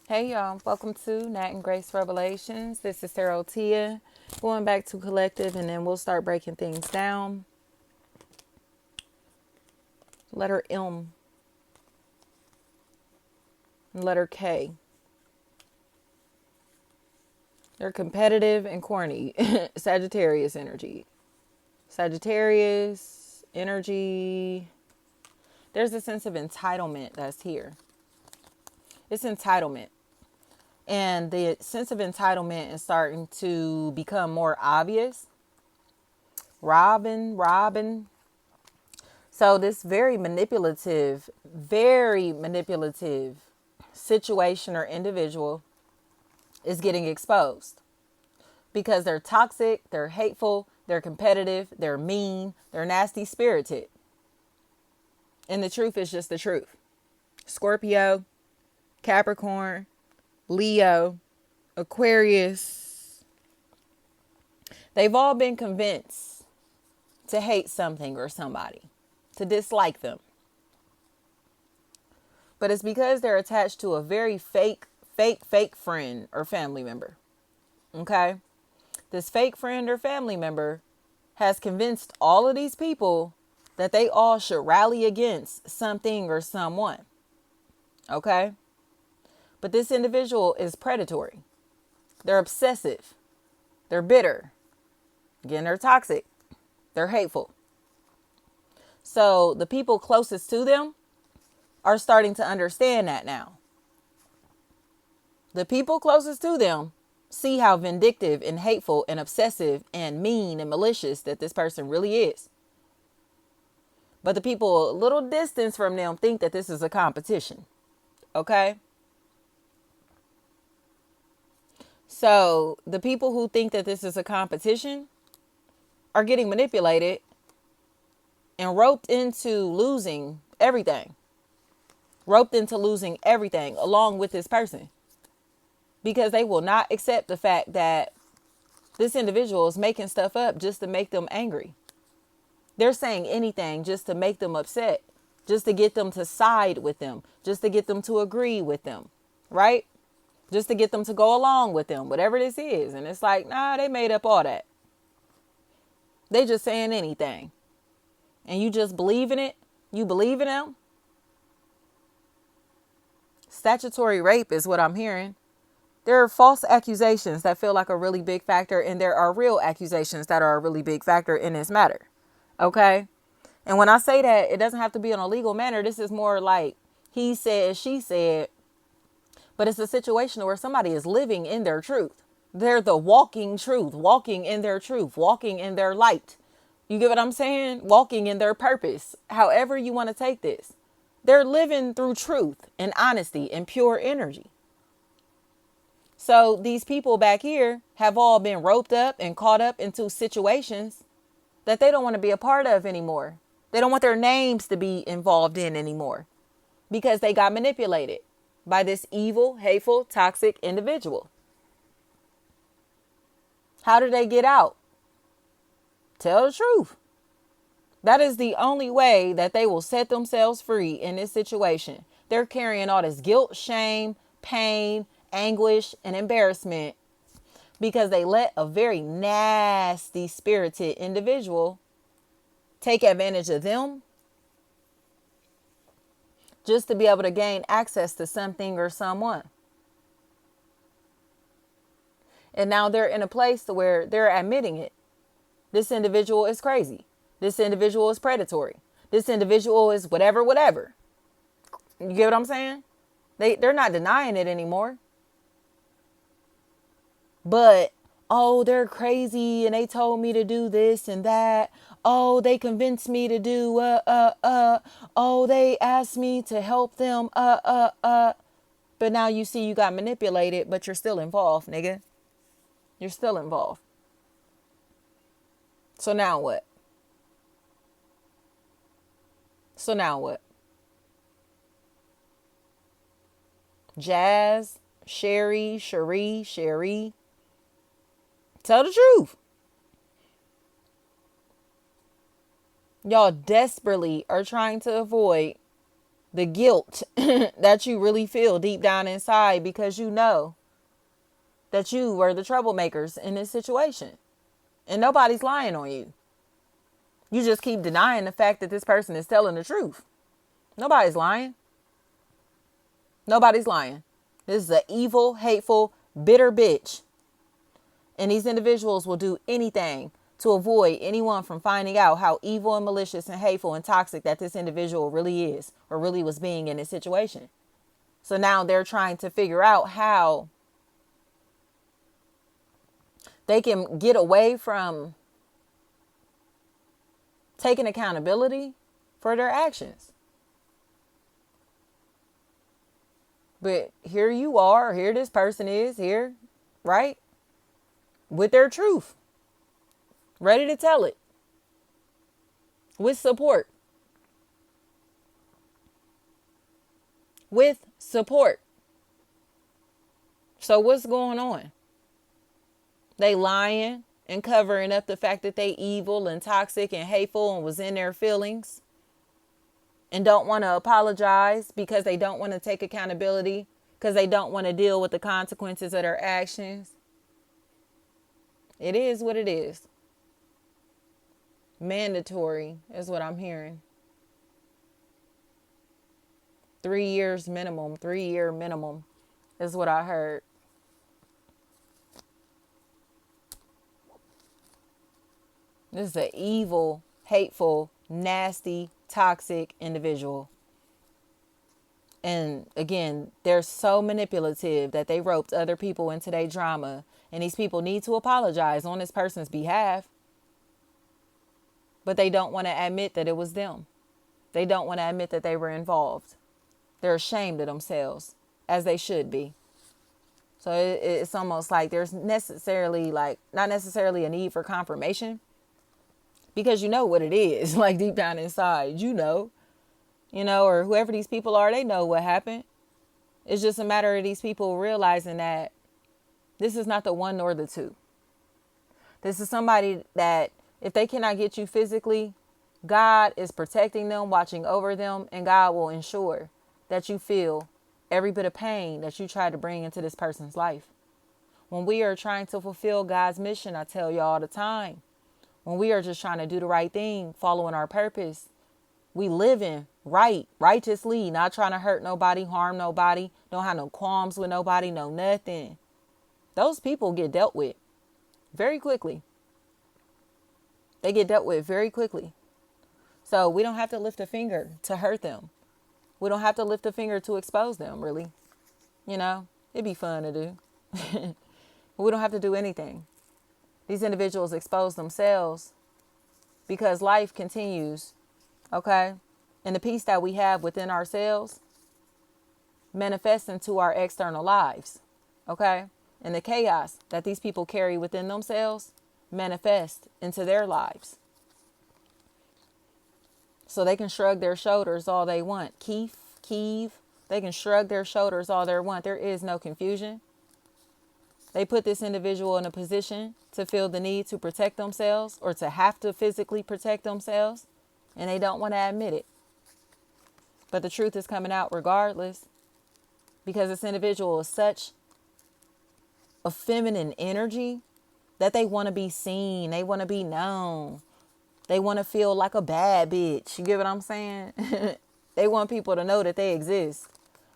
Hey y'all, welcome to Nat and Grace Revelations. This is Sarah Tia. Going back to collective and then we'll start breaking things down. Letter M, and letter K. They're competitive and corny. Sagittarius energy. Sagittarius energy. There's a sense of entitlement that's here. It's entitlement. And the sense of entitlement is starting to become more obvious. Robin. So this very manipulative situation or individual is getting exposed because they're toxic, they're hateful, they're competitive, they're mean, they're nasty spirited. And the truth is just the truth. Scorpio, Capricorn, Leo, Aquarius, they've all been convinced to hate something or somebody, to dislike them. But it's because they're attached to a very fake friend or family member. Okay? This fake friend or family member has convinced all of these people that they all should rally against something or someone. Okay? But this individual is predatory. They're obsessive. They're bitter. Again, they're toxic. They're hateful. So the people closest to them are starting to understand that now. The people closest to them see how vindictive and hateful and obsessive and mean and malicious that this person really is. But the people a little distance from them think that this is a competition. Okay? So the people who think that this is a competition are getting manipulated and roped into losing everything. Roped into losing everything along with this person. Because they will not accept the fact that this individual is making stuff up just to make them angry. They're saying anything just to make them upset, just to get them to side with them, just to get them to agree with them, right? Just to get them to go along with them, whatever this is. And it's like, nah, they made up all that. They just saying anything. And you just believe in it. You believe in them. Statutory rape is what I'm hearing. There are false accusations that feel like a really big factor, and there are real accusations that are a really big factor in this matter. Okay? And when I say that, it doesn't have to be in a legal manner. This is more like he said, she said, but it's a situation where somebody is living in their truth. They're the walking truth, walking in their truth, walking in their light. You get what I'm saying? Walking in their purpose. However you want to take this. They're living through truth and honesty and pure energy. So these people back here have all been roped up and caught up into situations that they don't want to be a part of anymore. They don't want their names to be involved in anymore because they got manipulated by this evil, hateful, toxic individual. How did they get out? Tell the truth. That is the only way that they will set themselves free in this situation. They're carrying all this guilt, shame, pain, anguish, and embarrassment because they let a very nasty spirited individual take advantage of them just to be able to gain access to something or someone. And now they're in a place to where they're admitting it. This individual is crazy. This individual is predatory. This individual is whatever. You get what I'm saying? They're not denying it anymore. But, oh, they're crazy and they told me to do this and that. Oh, they convinced me to do, Oh, they asked me to help them, But now you see you got manipulated, but you're still involved, nigga. You're still involved. So now what? Jazz, Sherry. Tell the truth. Y'all desperately are trying to avoid the guilt that you really feel deep down inside because you know that you were the troublemakers in this situation. And nobody's lying on you. You just keep denying the fact that this person is telling the truth. Nobody's lying. Nobody's lying. This is an evil, hateful, bitter bitch. And these individuals will do anything to avoid anyone from finding out how evil and malicious and hateful and toxic that this individual really is or really was being in this situation. So now they're trying to figure out how they can get away from taking accountability for their actions. But here you are, here this person is, here, right? With their truth. Ready to tell it. With support. With support. So what's going on? They lying and covering up the fact that they evil and toxic and hateful and was in their feelings. And don't want to apologize because they don't want to take accountability. Because they don't want to deal with the consequences of their actions. It is what it is. Mandatory is what I'm hearing. 3 years minimum. 3-year minimum is what I heard. This is an evil, hateful, nasty, toxic individual. And again, they're so manipulative that they roped other people into their drama. And these people need to apologize on this person's behalf. But they don't want to admit that it was them. They don't want to admit that they were involved. They're ashamed of themselves, as they should be. So it's almost like there's necessarily not necessarily a need for confirmation. Because you know what it is, like deep down inside, you know, or whoever these people are, they know what happened. It's just a matter of these people realizing that this is not the one nor the two. This is somebody that if they cannot get you physically, God is protecting them, watching over them, and God will ensure that you feel every bit of pain that you try to bring into this person's life. When we are trying to fulfill God's mission, I tell you all the time, when we are just trying to do the right thing, following our purpose, we living righteously, not trying to hurt nobody, harm nobody, don't have no qualms with nobody, no nothing. Those people get dealt with very quickly. They get dealt with very quickly. So we don't have to lift a finger to hurt them. We don't have to lift a finger to expose them, really. It'd be fun to do. But we don't have to do anything. These individuals expose themselves because life continues, okay? And the peace that we have within ourselves manifests into our external lives, okay? And the chaos that these people carry within themselves manifest into their lives. So they can shrug their shoulders all they want. Keeve, they can shrug their shoulders all they want. There is no confusion. They put this individual in a position to feel the need to protect themselves or to have to physically protect themselves, and they don't want to admit it. But the truth is coming out regardless, because this individual is such a feminine energy that they want to be seen. They want to be known. They want to feel like a bad bitch. You get what I'm saying? They want people to know that they exist.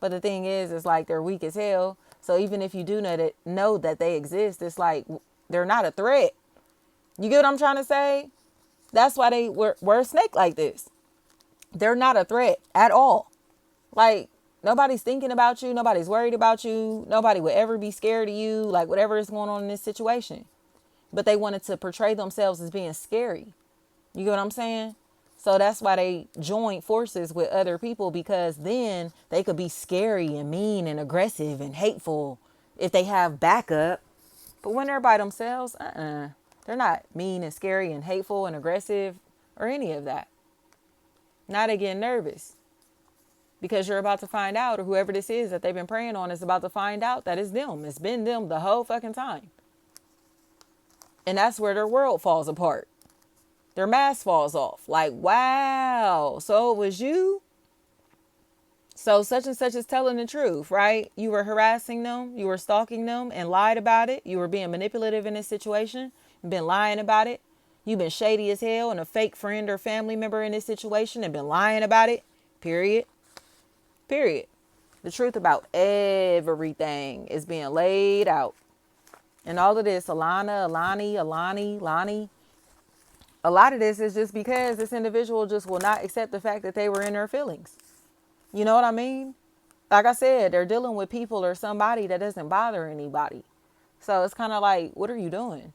But the thing is like they're weak as hell. So even if you do know that they exist, it's like they're not a threat. You get what I'm trying to say? That's why they were a snake like this. They're not a threat at all. Like, nobody's thinking about you. Nobody's worried about you. Nobody would ever be scared of you. Like, whatever is going on in this situation. But they wanted to portray themselves as being scary. You get what I'm saying? So that's why they joined forces with other people, because then they could be scary and mean and aggressive and hateful if they have backup. But when they're by themselves, they're not mean and scary and hateful and aggressive or any of that. Now they get nervous because you're about to find out, or whoever this is that they've been preying on is about to find out that it's them. It's been them the whole fucking time. And that's where their world falls apart. Their mask falls off. Like, wow, so it was you? So such and such is telling the truth, right? You were harassing them, you were stalking them and lied about it. You were being manipulative in this situation, been lying about it. You've been shady as hell and a fake friend or family member in this situation and been lying about it. Period. Period. The truth about everything is being laid out. And all of this, Lonnie, a lot of this is just because this individual just will not accept the fact that they were in their feelings. You know what I mean? Like I said, they're dealing with people or somebody that doesn't bother anybody. So it's kind of like, what are you doing?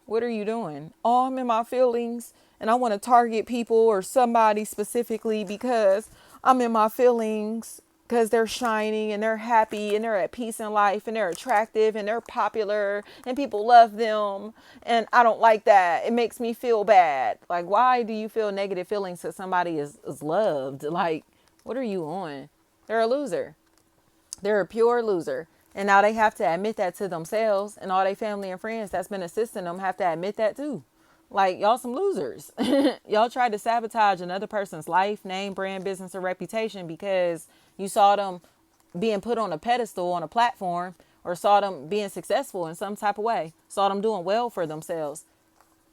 What are you doing? Oh, I'm in my feelings and I want to target people or somebody specifically because I'm in my feelings because they're shining and they're happy and they're at peace in life and they're attractive and they're popular and people love them. And I don't like that. It makes me feel bad. Like, why do you feel negative feelings that somebody is loved? Like, what are you on? They're a loser. They're a pure loser. And now they have to admit that to themselves, and all their family and friends that's been assisting them have to admit that too. Like, y'all some losers. Y'all tried to sabotage another person's life, name, brand, business, or reputation because you saw them being put on a pedestal on a platform or saw them being successful in some type of way, saw them doing well for themselves.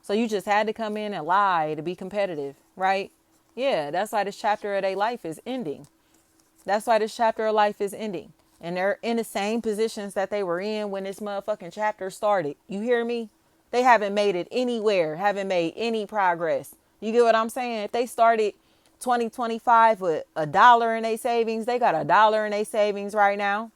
So you just had to come in and lie to be competitive, right? Yeah, that's why this chapter of their life is ending. That's why this chapter of life is ending. And they're in the same positions that they were in when this motherfucking chapter started. You hear me? They haven't made it anywhere, haven't made any progress. You get what I'm saying? If they started 2025 with $1 in their savings, they got $1 in their savings right now.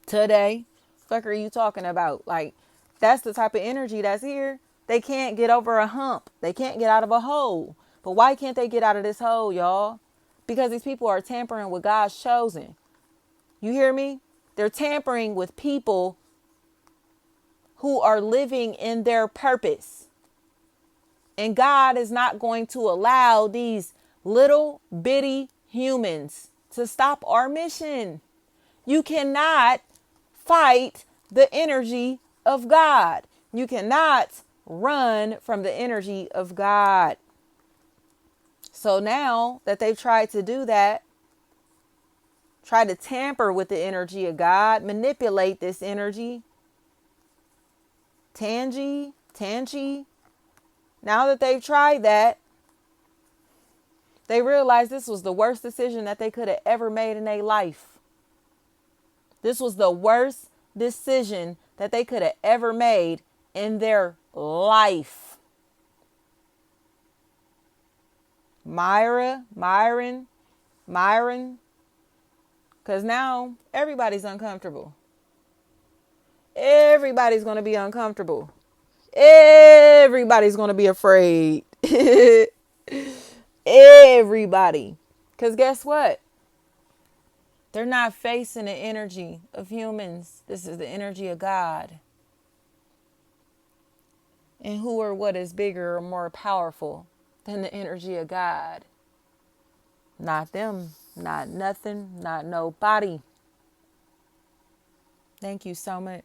Today. Fuck are you talking about? Like, that's the type of energy that's here. They can't get over a hump. They can't get out of a hole. But why can't they get out of this hole, y'all? Because these people are tampering with God's chosen. You hear me? They're tampering with people who are living in their purpose. And God is not going to allow these little bitty humans to stop our mission. You cannot fight the energy of God. You cannot run from the energy of God. So now that they've tried to do that, try to tamper with the energy of God, manipulate this energy. Tangi. Now that they've tried that, they realize this was the worst decision that they could have ever made in their life. This was the worst decision that they could have ever made in their life. Myron. Because now everybody's uncomfortable. Everybody's going to be uncomfortable. Everybody's going to be afraid. Everybody. Because guess what? They're not facing the energy of humans. This is the energy of God. And who or what is bigger or more powerful than the energy of God? Not them, not nothing, not nobody. Thank you so much.